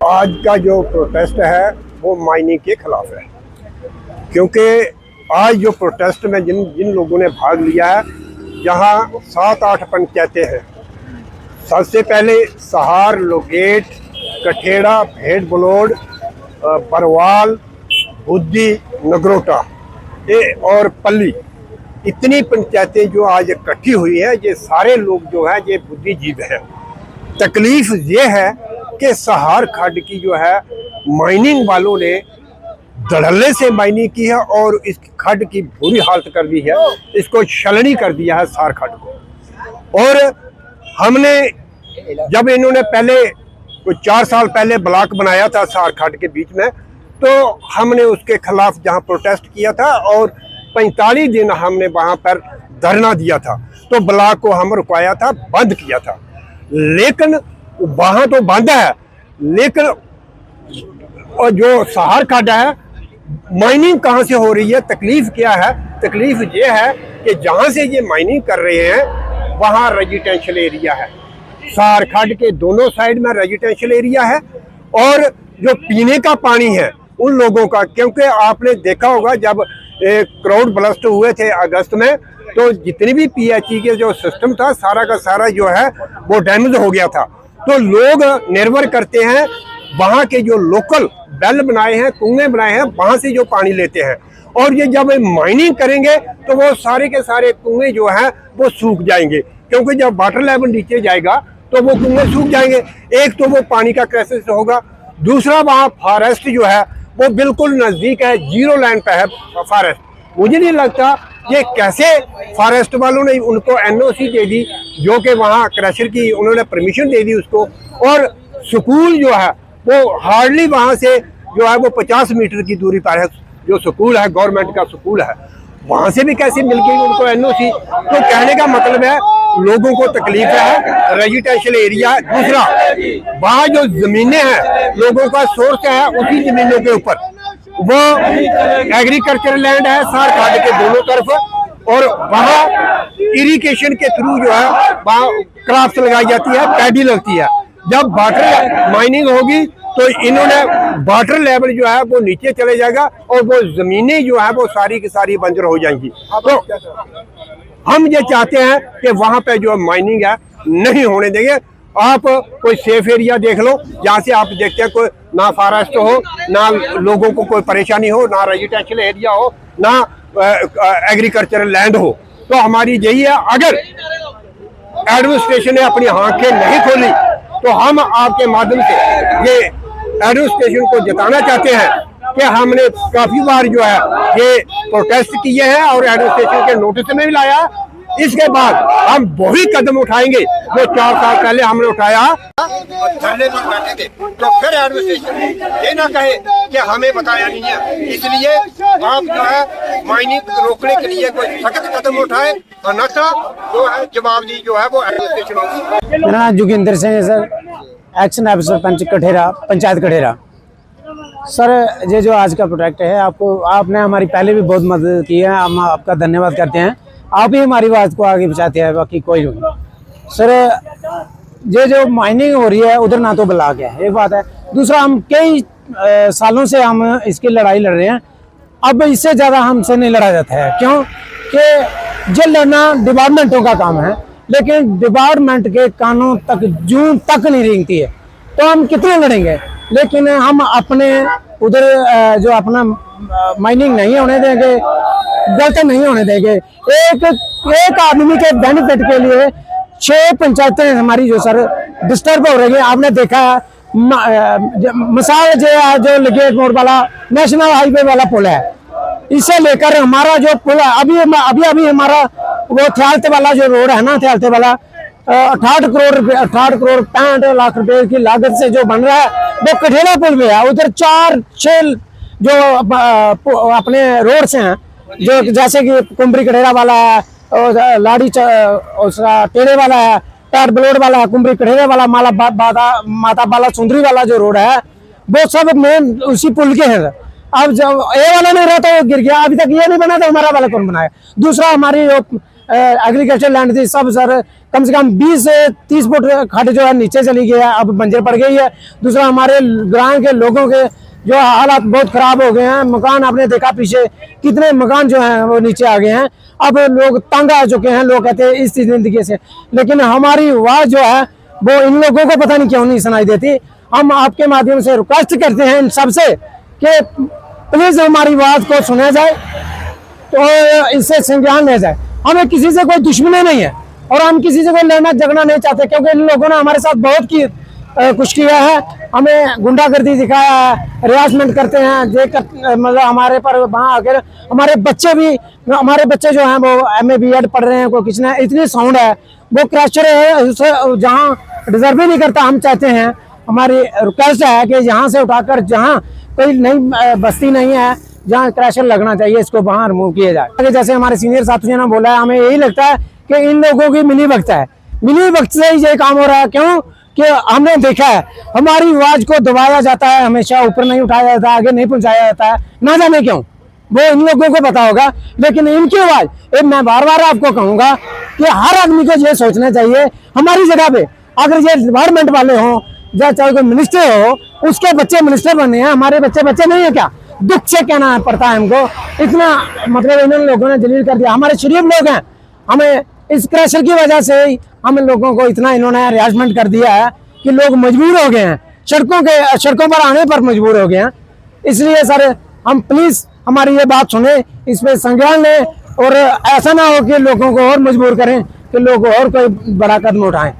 आज का जो प्रोटेस्ट है वो माइनिंग के खिलाफ है, क्योंकि आज जो प्रोटेस्ट में जिन लोगों ने भाग लिया है, जहां 7-8 पंचायतें हैं। सबसे पहले सहार, लोगेट, कठेड़ा, भेड़ बलोड, बरवाल, बुद्धि, नगरोटा और पल्ली, इतनी पंचायतें जो आज इकट्ठी हुई है, ये सारे लोग जो है ये बुद्धिजीवी हैं। तकलीफ ये है कि सहार खड्ड की जो है माइनिंग वालों ने धड़ल्ले से माइनिंग की है और इस खड्ड की बुरी हालत कर दी है, इसको छलनी कर दिया है सार खड्ड को। और हमने जब इन्होंने पहले कुछ 4 साल पहले ब्लॉक बनाया था सार खड्ड के बीच में, तो हमने उसके खिलाफ जहां प्रोटेस्ट किया था और 45 दिन हमने वहां पर धरना दिया था। तो ब्लॉक को हम रुकवाया था, बंद किया था, लेकिन वहां तो बंद है, लेकिन और जो सहार खड्ड है माइनिंग कहां से हो रही है, तकलीफ क्या है? तकलीफ ये है कि जहां से ये माइनिंग कर रहे हैं वहां रेजिडेंशियल एरिया है। सहार खड्ड के दोनों साइड में रेजिडेंशियल एरिया है और जो पीने का पानी है उन लोगों का, क्योंकि आपने देखा होगा जब क्राउड ब्लास्ट हुए थे अगस्त में, तो जितनी भी पीएचई के जो सिस्टम था सारा का सारा जो है वो डैमेज हो गया था। तो लोग निर्भर करते हैं वहाँ के जो लोकल बेल बनाए हैं, कुएं बनाए हैं, वहाँ से जो पानी लेते हैं। और ये जब माइनिंग करेंगे तो वो सारे के सारे कुएं जो हैं वो सूख जाएंगे, क्योंकि जब वाटर लेवल नीचे जाएगा तो वो कुएं सूख जाएंगे। एक तो वो पानी का क्राइसिस होगा, दूसरा वहाँ फॉरेस्ट जो है वो बिल्कुल नज़दीक है, 0 लाइन पे है फॉरेस्ट। मुझे नहीं लगता ये कैसे फॉरेस्ट वालों ने उनको एनओसी दे दी, जो कि वहाँ क्रशर की उन्होंने परमिशन दे दी उसको। और स्कूल जो है वो हार्डली वहाँ से जो है वो 50 मीटर की दूरी पर है, जो स्कूल है गवर्नमेंट का स्कूल है, वहाँ से भी कैसे मिल गई उनको एनओसी। तो कहने का मतलब है लोगों को तकलीफ है, रेजिडेंशियल एरिया है। दूसरा, वहाँ जो जमीनें हैं लोगों का सोर्स है उसी जमीनों के ऊपर, वो एग्रीकल्चर लैंड है सार खड्ड के दोनों तरफ, और वहाँ इरिगेशन के थ्रू जो है वहाँ क्रॉप्स लगाई जाती है, पैडी लगती है। जब वाटर माइनिंग होगी तो इन्होंने वाटर लेवल जो है वो नीचे चले जाएगा और वो जमीनें जो है वो सारी की सारी बंजर हो जाएंगी। तो हम ये चाहते हैं कि वहाँ पे जो माइनिंग है नहीं होने देंगे। आप कोई सेफ एरिया देख लो जहाँ से आप देखते हैं कोई ना फॉरेस्ट हो, ना लोगों को कोई परेशानी हो, ना रेजिडेंशियल एरिया हो, ना एग्रीकल्चरल लैंड हो। तो हमारी यही है, अगर एडमिनिस्ट्रेशन ने अपनी आंखें नहीं खोली तो हम आपके माध्यम से ये एडमिनिस्ट्रेशन को जताना चाहते हैं कि हमने काफी बार जो है ये प्रोटेस्ट किए हैं और एडमिनिस्ट्रेशन के नोटिस में भी लाया। इसके बाद हम वही कदम उठाएंगे जो 4 साल पहले हमने उठाया। धरने पर बैठे थे तो फिर एडमिनिस्ट्रेशन ये ना कहे कि हमें बताया नहीं है, इसलिए आप जो है माइनिंग रोकने के लिए कोई सख्त कदम उठाए, अन्यथा जो है जवाबदेही जो है वो एडमिनिस्ट्रेशन होगी। मेरा नाम जोगिंदर सिंह है सर, एक्शन ऑफिसर पंच कठेरा, पंचायत कठेरा। सर ये जो आज का प्रोजेक्ट है, आपने हमारी पहले भी बहुत मदद की है, हम आपका धन्यवाद करते हैं। आप ही हमारी बात को आगे पहुंचाते हैं, बाकी कोई नहीं। सर ये जो माइनिंग हो रही है उधर ना तो ब्लॉक है, एक बात है। दूसरा, हम कई सालों से हम इसकी लड़ाई लड़ रहे हैं, अब इससे ज़्यादा हमसे नहीं लड़ा जाता है। क्यों कि ये लड़ना डिपार्टमेंटों का काम है, लेकिन डिपार्टमेंट के कानों तक जून तक नहीं रेंगती है, तो हम कितने लड़ेंगे। लेकिन हम अपने उधर जो अपना माइनिंग नहीं होने देंगे, गलत नहीं होने देंगे। एक आदमी के बेनिफिट के लिए 6 पंचायतें हमारी जो सर डिस्टर्ब हो रही है। आपने देखा मिसाल जो लिगेट मोड़ वाला नेशनल हाईवे वाला पुल है, इसे लेकर हमारा जो पुल है अभी हमारा वो थ्यालते वाला जो रोड है ना, थ्यालते वाला 68 करोड़ 65 लाख रुपए की लागत से जो बन रहा है वो कठेड़ा पुल में है। उधर 4-6 जो अपने रोड से हैं, जो जैसे कि कुंबरी कठेरा वाला है, और लाड़ी उसका टेढ़े वाला है, टार बलोड वाला है, कुंबरी कठेरे वाला, माता बाला सुंदरी वाला जो रोड है वो सब मेन उसी पुल के हैं। अब जब ए वाला नहीं रहा तो गिर गया, अभी तक ये नहीं बना तो हमारा वाला कौन बनाया। दूसरा, हमारी एग्रीकल्चर लैंड थी, सब सर कम से कम 20 से 30 फुट खट जो है नीचे चली गई है, अब बंजर पड़ गई है। दूसरा हमारे गांव के लोगों के जो हालात बहुत खराब हो गए हैं, मकान आपने देखा पीछे कितने मकान जो हैं वो नीचे आ गए हैं। अब लोग तंग आ चुके हैं, लोग कहते हैं इस जिंदगी से, लेकिन हमारी आवाज जो है वो इन लोगों को पता नहीं क्यों नहीं सुनाई देती। हम आपके माध्यम से रिक्वेस्ट करते हैं इन सबसे कि प्लीज हमारी आवाज को सुना जाए, तो इससे संज्ञान लिया जाए। हमें किसी से कोई दुश्मनी नहीं है और हम किसी से कोई लड़ना झगड़ना नहीं चाहते, क्योंकि इन लोगों ने हमारे साथ बहुत कुछ किया है, हमें गुंडागर्दी दिखाया है, हरासमेंट करते हैं, मतलब हमारे पर वहाँ आकर हमारे बच्चे जो हैं वो MA BEd पढ़ रहे हैं, कोई किसी ने इतनी साउंड है, वो क्रैशर है उसे जहाँ डिजर्व ही नहीं करता। हम चाहते हैं, हमारी रिक्वेस्ट है कि यहाँ से उठाकर जहाँ कोई नई बस्ती नहीं है जहाँ क्रैशर लगना चाहिए, इसको वहाँ रिमूव किया जाए। जैसे हमारे सीनियर साथियों ने बोला है, हमें यही लगता है कि इन लोगों की मिली वक्त है, मिली वक्त से ही ये काम हो रहा है। क्यों कि हमने देखा है हमारी आवाज को दबाया जाता है, हमेशा ऊपर नहीं उठाया जाता है, आगे नहीं पहुंचाया जाता है, ना जाने क्यों, वो इन लोगों को पता होगा। लेकिन इनकी आवाज मैं बार बार आपको कहूंगा कि हर आदमी को ये सोचना चाहिए, हमारी जगह पे अगर ये गवर्नमेंट वाले हों या चाहे कोई मिनिस्टर हो, उसके बच्चे मिनिस्टर बने हैं, हमारे बच्चे नहीं है क्या? दुख से कहना पड़ता है हमको, इतना मतलब इन लोगों ने जलील कर दिया। हमारे शरीफ लोग हैं, हमें इस क्रैशर की वजह से ही हम लोगों को इतना इन्होंने हरासमेंट कर दिया है कि लोग मजबूर हो गए हैं, सड़कों पर आने पर मजबूर हो गए हैं। इसलिए सर हम प्लीज हमारी ये बात सुने, इस पे संज्ञान लें और ऐसा ना हो कि लोगों को और मजबूर करें कि लोग और कोई बड़ा कदम उठाएं।